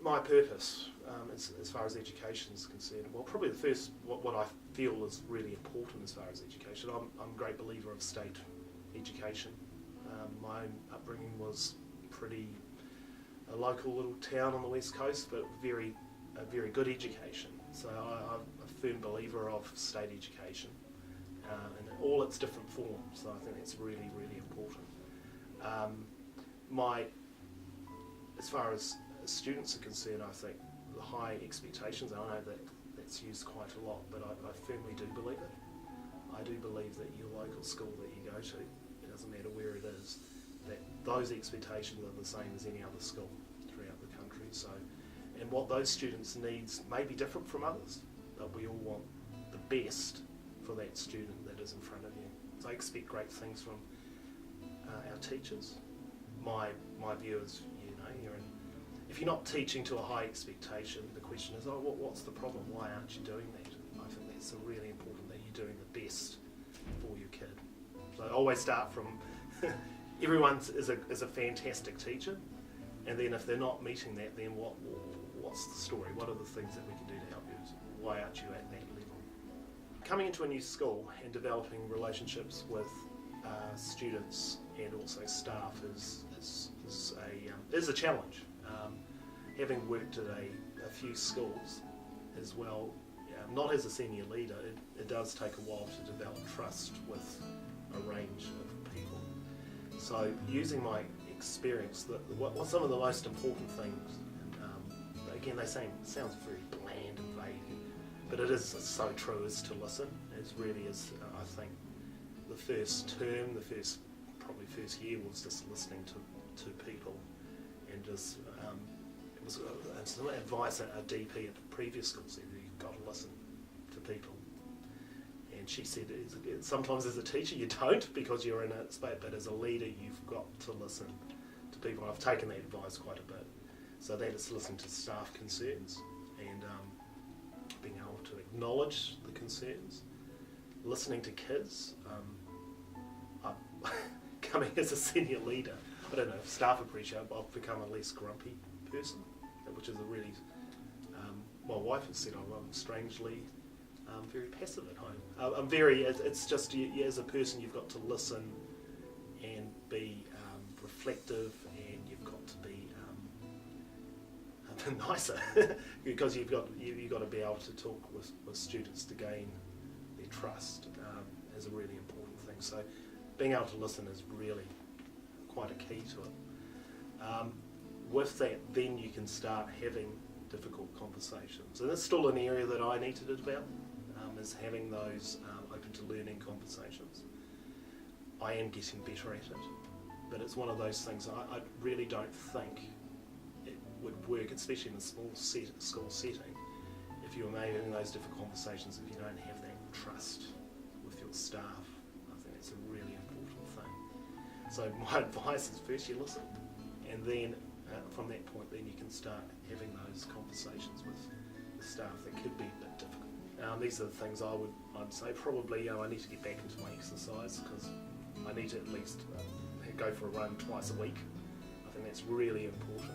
my purpose, as far as education is concerned, well, probably the first, what I feel is really important as far as education, I'm a great believer of state education. My own upbringing was a local little town on the west coast, but a very good education. So I'm a firm believer of state education in all its different forms. So I think that's really, really important. As far as students are concerned, I think the high expectations, and I know that's used quite a lot, but I firmly do believe it. I do believe that your local school that you go to, it doesn't matter where it is, that those expectations are the same as any other school throughout the country. So, and what those students' needs may be different from others, but we all want the best for that student that is in front of you. So I expect great things from our teachers. My view is, if you're not teaching to a high expectation, the question is, what's the problem? Why aren't you doing that? I think that's really important, that you're doing the best for your kid. So I always start from everyone is a fantastic teacher, and then if they're not meeting that, then what's the story? What are the things that we can do to help you? Why aren't you at that level? Coming into a new school and developing relationships with students and also staff is a challenge. Having worked at a few schools as well, not as a senior leader, it does take a while to develop trust with a range of people. So using my experience, what some of the most important things, again they sounds very bland and vague, but it is so true, is to listen. It really is. I think the first term, probably first year was just listening to people, and just it was some advice a DP at the previous school said, you've got to listen to people. And she said, sometimes as a teacher you don't, because you're in a space, but as a leader you've got to listen to people. And I've taken that advice quite a bit. So that is listening to staff concerns and being able to acknowledge the concerns, listening to kids. Coming as a senior leader, I don't know if staff appreciate it, but I've become a less grumpy person, which is a really, my wife has said I'm strangely very passive at home. I'm very, it's just, as a person you've got to listen and be reflective, and you've got to be nicer, because you've got to be able to talk with students to gain their trust is a really important thing. So being able to listen is really quite a key to it. With that, then you can start having difficult conversations. And it's still an area that I need to develop, is having those open to learning conversations. I am getting better at it, but it's one of those things I really don't think it would work, especially in a small school setting, if you're having those difficult conversations, if you don't have that trust with your staff. I think it's a really important thing. So my advice is first you listen, and then from that point then you can start having those conversations with the staff that could be a bit difficult. These are the things I'd say. Probably I need to get back into my exercise, because I need to at least go for a run twice a week. I think that's really important.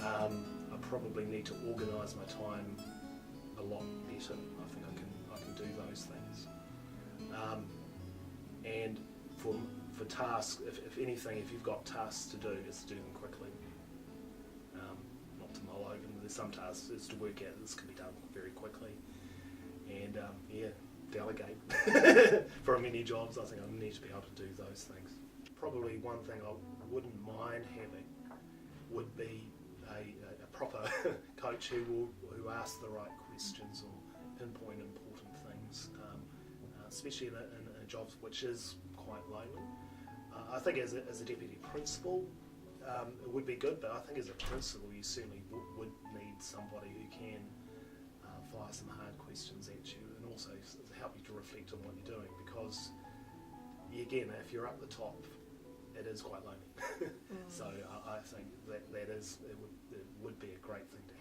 I probably need to organise my time a lot better. I think I can do those things. And for tasks, if anything, if you've got tasks to do, it's to do them quickly. Not to mull over them. There's some tasks is to work out this can be done very quickly. And delegate. For many jobs, I think I need to be able to do those things. Probably one thing I wouldn't mind having would be a proper coach who asks the right questions or pinpoint important things, especially in a job which is quite lonely. I think as a deputy principal, it would be good, but I think as a principal you certainly would need somebody who can fire some hard questions at you, and also help you to reflect on what you're doing, because again, if you're up the top, it is quite lonely. So I think that it would be a great thing to